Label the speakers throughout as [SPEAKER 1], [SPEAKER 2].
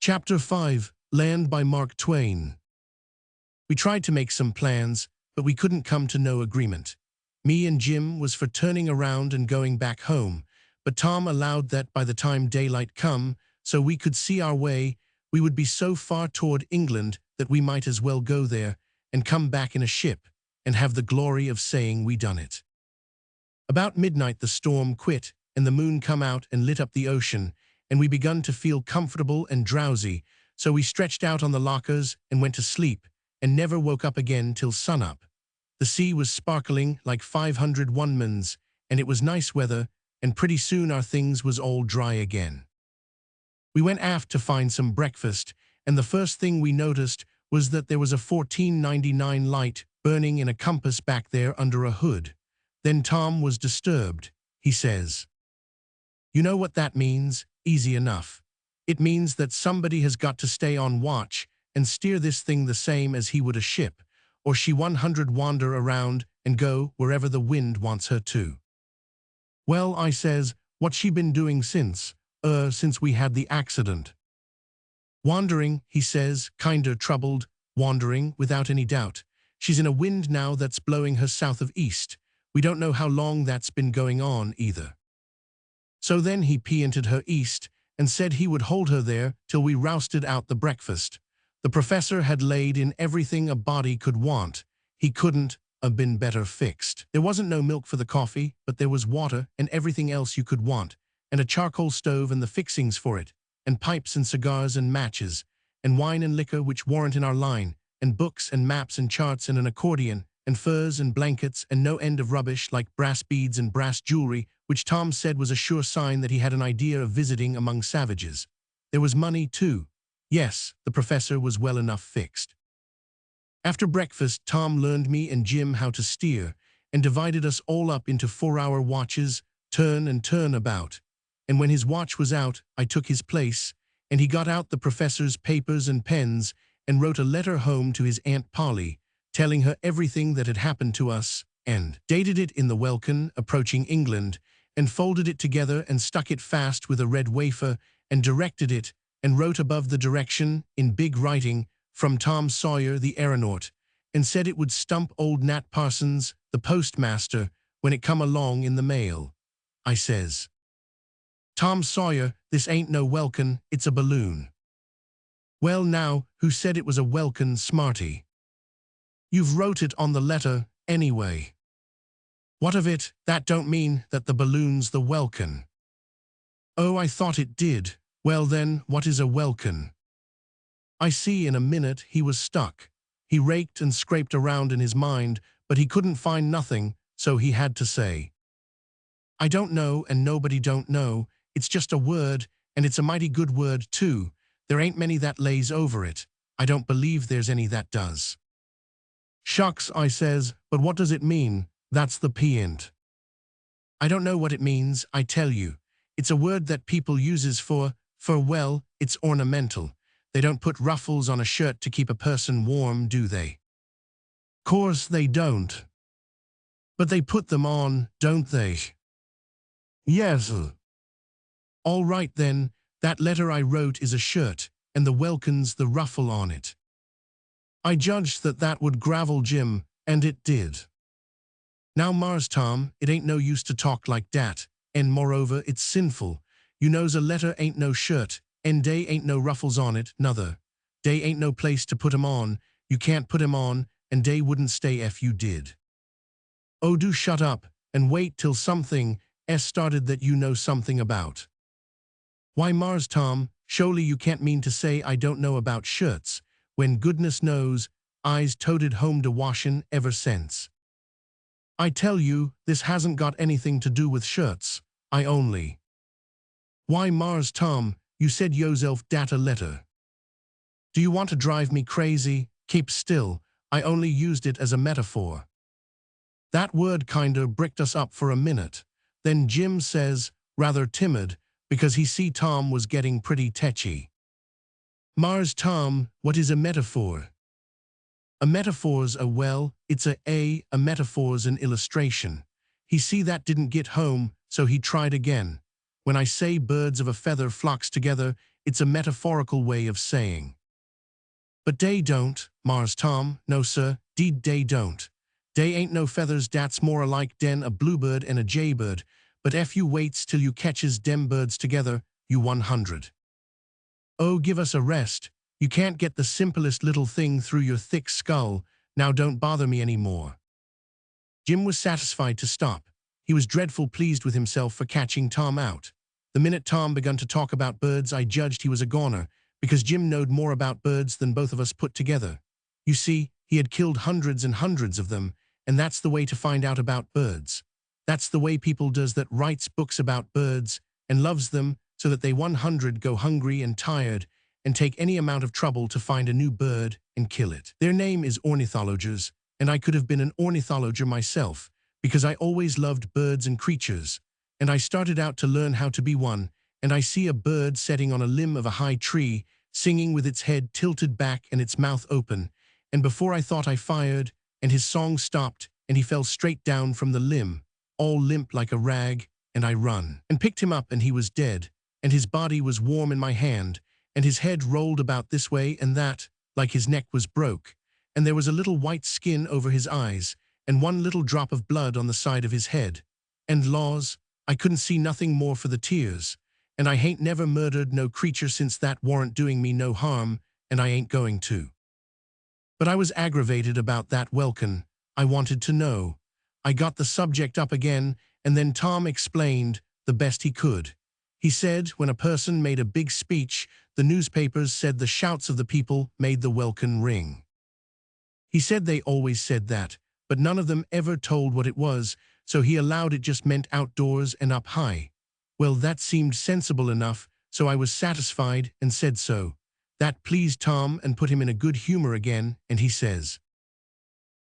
[SPEAKER 1] Chapter 5, Land by Mark Twain. We tried to make some plans, but we couldn't come to no agreement. Me and Jim was for turning around and going back home, but Tom allowed that by the time daylight come, so we could see our way, we would be so far toward England that we might as well go there and come back in a ship and have the glory of saying we done it. About midnight the storm quit and the moon come out and lit up the ocean, and we begun to feel comfortable and drowsy, so we stretched out on the lockers and went to sleep, and never woke up again till sunup. The sea was sparkling like 500 one-mans, and it was nice weather, and pretty soon our things was all dry again. We went aft to find some breakfast, and the first thing we noticed was that there was a 1499 light burning in a compass back there under a hood. Then Tom was disturbed. He says, "You know what that means? Easy enough. It means that somebody has got to stay on watch and steer this thing the same as he would a ship, or she 100 wander around and go wherever the wind wants her to." "Well," I says, "what's she been doing since we had the accident?" "Wandering," he says, kinder troubled. "Wandering, without any doubt. She's in a wind now that's blowing her south of east. We don't know how long that's been going on either." So then he p'inted her east and said he would hold her there till we rousted out the breakfast. The professor had laid in everything a body could want. He couldn't have been better fixed. There wasn't no milk for the coffee, but there was water and everything else you could want, and a charcoal stove and the fixings for it, and pipes and cigars and matches, and wine and liquor which warrant in our line, and books and maps and charts and an accordion, and furs and blankets and no end of rubbish like brass beads and brass jewelry, which Tom said was a sure sign that he had an idea of visiting among savages. There was money, too. Yes, the professor was well enough fixed. After breakfast, Tom learned me and Jim how to steer, and divided us all up into 4-hour watches, turn and turn about. And when his watch was out, I took his place, and he got out the professor's papers and pens, and wrote a letter home to his Aunt Polly, telling her everything that had happened to us, and dated it in the welkin, approaching England, and folded it together and stuck it fast with a red wafer, and directed it, and wrote above the direction, in big writing, "From Tom Sawyer, the aeronaut," and said it would stump old Nat Parsons, the postmaster, when it come along in the mail. I says, "Tom Sawyer, this ain't no welkin, it's a balloon." "Well now, who said it was a welkin, smarty?" "You've wrote it on the letter, anyway." "What of it? That don't mean that the balloon's the welkin." "Oh, I thought it did. Well then, what is a welkin?" I see in a minute he was stuck. He raked and scraped around in his mind, but he couldn't find nothing, so he had to say, "I don't know and nobody don't know. It's just a word, and it's a mighty good word too. There ain't many that lays over it. I don't believe there's any that does." "Shucks," I says, "but what does it mean? That's the p'int." "I don't know what it means, I tell you. It's a word that people uses for, well, it's ornamental. They don't put ruffles on a shirt to keep a person warm, do they?" "Course they don't." "But they put them on, don't they?" "Yes." "All right then, that letter I wrote is a shirt, and the welkin's the ruffle on it." I judged that that would gravel Jim, and it did. "Now, Mars Tom, it ain't no use to talk like dat, and moreover, it's sinful. You knows a letter ain't no shirt, and dey ain't no ruffles on it, nuther. Dey ain't no place to put 'em on, you can't put 'em on, and dey wouldn't stay ef you did." "Oh, do shut up, and wait till something started that you know something about." "Why, Mars Tom, surely you can't mean to say I don't know about shirts, when goodness knows, I's toted home to washin' ever since. I tell you, this hasn't got anything to do with shirts. I only—" "Why, Mars Tom, you said yoself dat a letter." "Do you want to drive me crazy? Keep still. I only used it as a metaphor." That word kinder bricked us up for a minute. Then Jim says, rather timid, because he see Tom was getting pretty tetchy, "Mars Tom, what is a metaphor?" "A metaphor's it's a metaphor's an illustration." He see that didn't get home, so he tried again. "When I say birds of a feather flocks together, It's a metaphorical way of saying. But dey don't, Mars Tom, no sir, deed dey don't. Dey ain't no feathers dat's more alike den a bluebird and a jaybird, but ef you waits till you catches dem birds together, you 100. Oh, give us a rest. You can't get the simplest little thing through your thick skull. Now don't bother me any more. Jim was satisfied to stop. He was dreadful pleased with himself for catching Tom out. The minute Tom begun to talk about birds, I judged he was a goner, because Jim knowed more about birds than both of us put together. You see, he had killed hundreds and hundreds of them, and that's the way to find out about birds. That's the way people does that writes books about birds and loves them so that they 100 go hungry and tired and take any amount of trouble to find a new bird and kill it. Their name is ornithologers, and I could have been an ornithologer myself, because I always loved birds and creatures, and I started out to learn how to be one, and I see a bird sitting on a limb of a high tree, singing with its head tilted back and its mouth open, and before I thought I fired, and his song stopped, and he fell straight down from the limb, all limp like a rag, and I run, and picked him up, and he was dead, and his body was warm in my hand, and his head rolled about this way and that, like his neck was broke, and there was a little white skin over his eyes, and one little drop of blood on the side of his head. And laws, I couldn't see nothing more for the tears, and I hain't never murdered no creature since that warn't doing me no harm, and I ain't going to. But I was aggravated about that welkin. I wanted to know. I got the subject up again, and then Tom explained the best he could. He said when a person made a big speech, the newspapers said the shouts of the people made the welkin ring. He said they always said that, but none of them ever told what it was, so he allowed it just meant outdoors and up high. Well, that seemed sensible enough, so I was satisfied and said so. That pleased Tom and put him in a good humor again, and he says,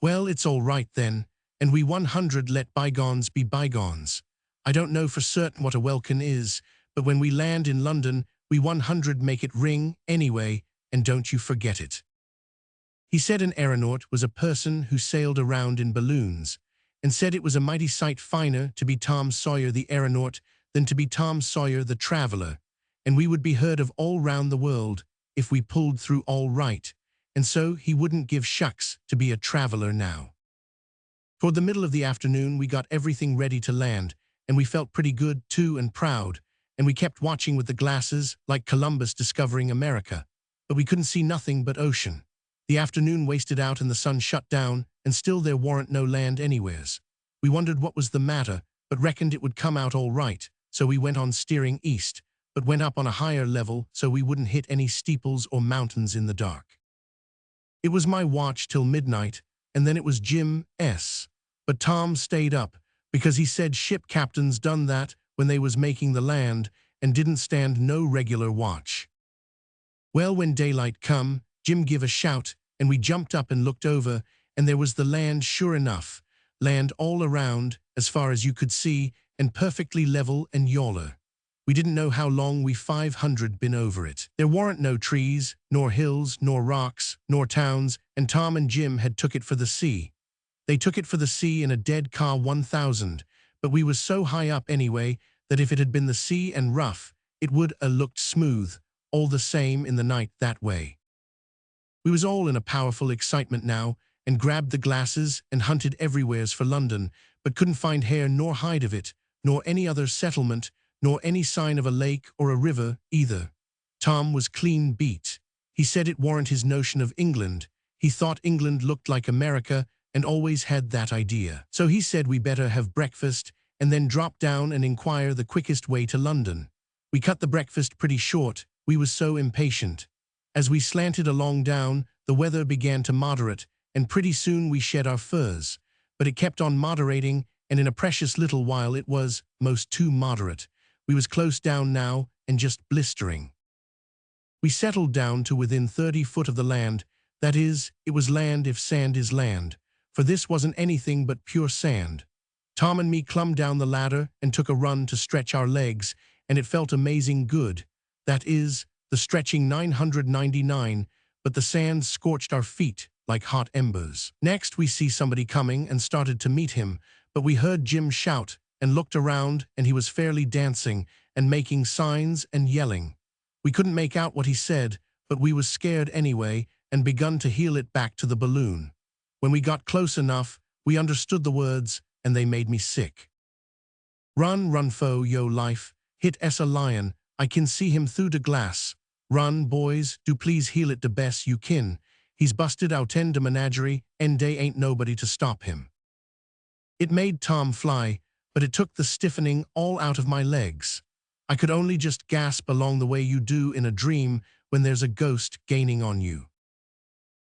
[SPEAKER 1] "Well, it's all right then, and we 100 let bygones be bygones. I don't know for certain what a welkin is, but when we land in London, we 100 make it ring anyway, and don't you forget it." He said an aeronaut was a person who sailed around in balloons, and said it was a mighty sight finer to be Tom Sawyer the aeronaut than to be Tom Sawyer the traveler, and we would be heard of all round the world if we pulled through all right, and so he wouldn't give shucks to be a traveler now. Toward the middle of the afternoon, we got everything ready to land, and we felt pretty good, too, and proud, and we kept watching with the glasses like Columbus discovering America, but we couldn't see nothing but ocean. The afternoon wasted out and the sun shut down, and still there warn't no land anywheres. We wondered what was the matter, but reckoned it would come out all right, so we went on steering east, but went up on a higher level so we wouldn't hit any steeples or mountains in the dark. It was my watch till midnight, and then it was Jim's, but Tom stayed up, because he said ship captains done that when they was making the land, and didn't stand no regular watch. Well, when daylight come, Jim give a shout, and we jumped up and looked over, and there was the land sure enough, land all around, as far as you could see, and perfectly level and yaller. We didn't know how long we 500 been over it. There warn't no trees, nor hills, nor rocks, nor towns, and Tom and Jim had took it for the sea. They took it for the sea in a dead car 1000, but we was so high up anyway that if it had been the sea and rough, it would a looked smooth, all the same in the night that way. We was all in a powerful excitement now, and grabbed the glasses and hunted everywheres for London, but couldn't find hair nor hide of it, nor any other settlement, nor any sign of a lake or a river either. Tom was clean beat. He said it warn't his notion of England. He thought England looked like America and always had that idea. So he said we better have breakfast and then drop down and inquire the quickest way to London. We cut the breakfast pretty short, we was so impatient. As we slanted along down, the weather began to moderate, and pretty soon we shed our furs. But it kept on moderating, and in a precious little while it was most too moderate. We was close down now, and just blistering. We settled down to within 30 foot of the land. That is, it was land if sand is land, for this wasn't anything but pure sand. Tom and me clumb down the ladder and took a run to stretch our legs, and it felt amazing good. That is, the stretching 999, but the sand scorched our feet like hot embers. Next, we see somebody coming and started to meet him, but we heard Jim shout and looked around, and he was fairly dancing and making signs and yelling. We couldn't make out what he said, but we was scared anyway and begun to heel it back to the balloon. When we got close enough, we understood the words, and they made me sick. Run, run fo, yo life, hit a lion, I can see him through the glass. Run, boys, do please heel it the best you kin. He's busted out in the menagerie, and they ain't nobody to stop him. It made Tom fly, but it took the stiffening all out of my legs. I could only just gasp along the way you do in a dream when there's a ghost gaining on you.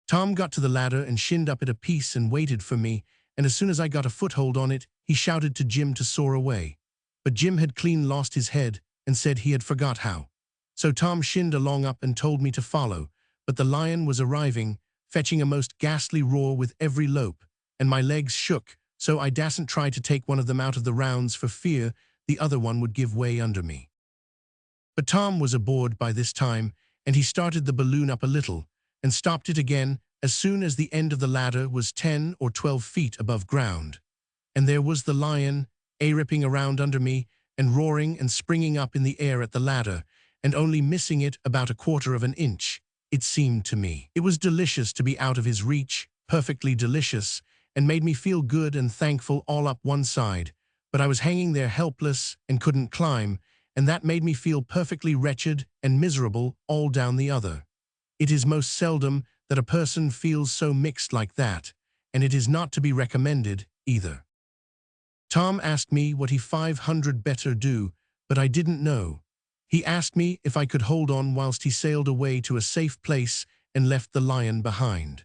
[SPEAKER 1] Tom got to the ladder and shinned up it a piece and waited for me, and as soon as I got a foothold on it, he shouted to Jim to soar away. But Jim had clean lost his head and said he had forgot how. So Tom shinned along up and told me to follow, but the lion was arriving, fetching a most ghastly roar with every lope, and my legs shook, so I dasn't try to take one of them out of the rounds for fear the other one would give way under me. But Tom was aboard by this time, and he started the balloon up a little, and stopped it again as soon as the end of the ladder was 10 or 12 feet above ground. And there was the lion, ripping around under me, and roaring and springing up in the air at the ladder, and only missing it about a quarter of an inch, it seemed to me. It was delicious to be out of his reach, perfectly delicious, and made me feel good and thankful all up one side, but I was hanging there helpless and couldn't climb, and that made me feel perfectly wretched and miserable all down the other. It is most seldom that a person feels so mixed like that, and it is not to be recommended either. Tom asked me what he 500 better do, but I didn't know. He asked me if I could hold on whilst he sailed away to a safe place and left the lion behind.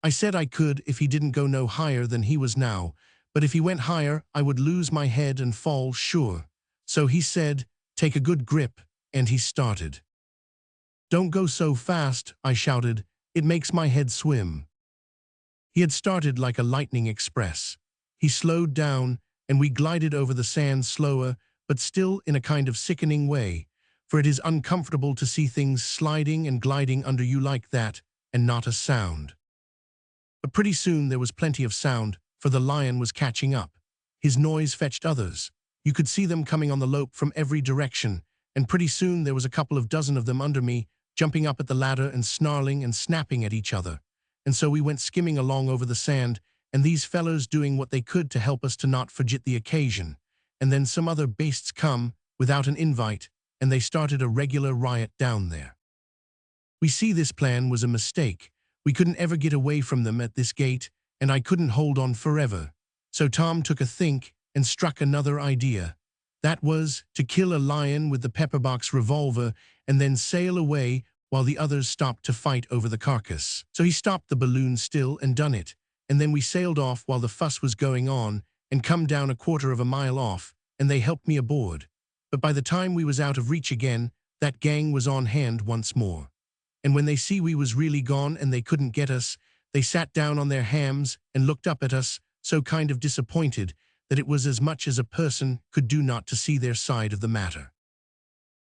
[SPEAKER 1] I said I could if he didn't go no higher than he was now, but if he went higher, I would lose my head and fall sure. So he said, take a good grip, and he started. Don't go so fast, I shouted, it makes my head swim. He had started like a lightning express. He slowed down, and we glided over the sand slower, but still in a kind of sickening way, for it is uncomfortable to see things sliding and gliding under you like that, and not a sound. But pretty soon there was plenty of sound, for the lion was catching up. His noise fetched others. You could see them coming on the lope from every direction, and pretty soon there was a couple of dozen of them under me, jumping up at the ladder and snarling and snapping at each other. And so we went skimming along over the sand, and these fellows doing what they could to help us to not forget the occasion. And then some other beasts come, without an invite, and they started a regular riot down there. We see this plan was a mistake. We couldn't ever get away from them at this gate, and I couldn't hold on forever. So Tom took a think and struck another idea. That was to kill a lion with the pepperbox revolver and then sail away while the others stopped to fight over the carcass. So he stopped the balloon still and done it, and then we sailed off while the fuss was going on and come down a quarter of a mile off, and they helped me aboard. But by the time we was out of reach again, that gang was on hand once more. And when they see we was really gone and they couldn't get us, they sat down on their hams and looked up at us, so kind of disappointed that it was as much as a person could do not to see their side of the matter.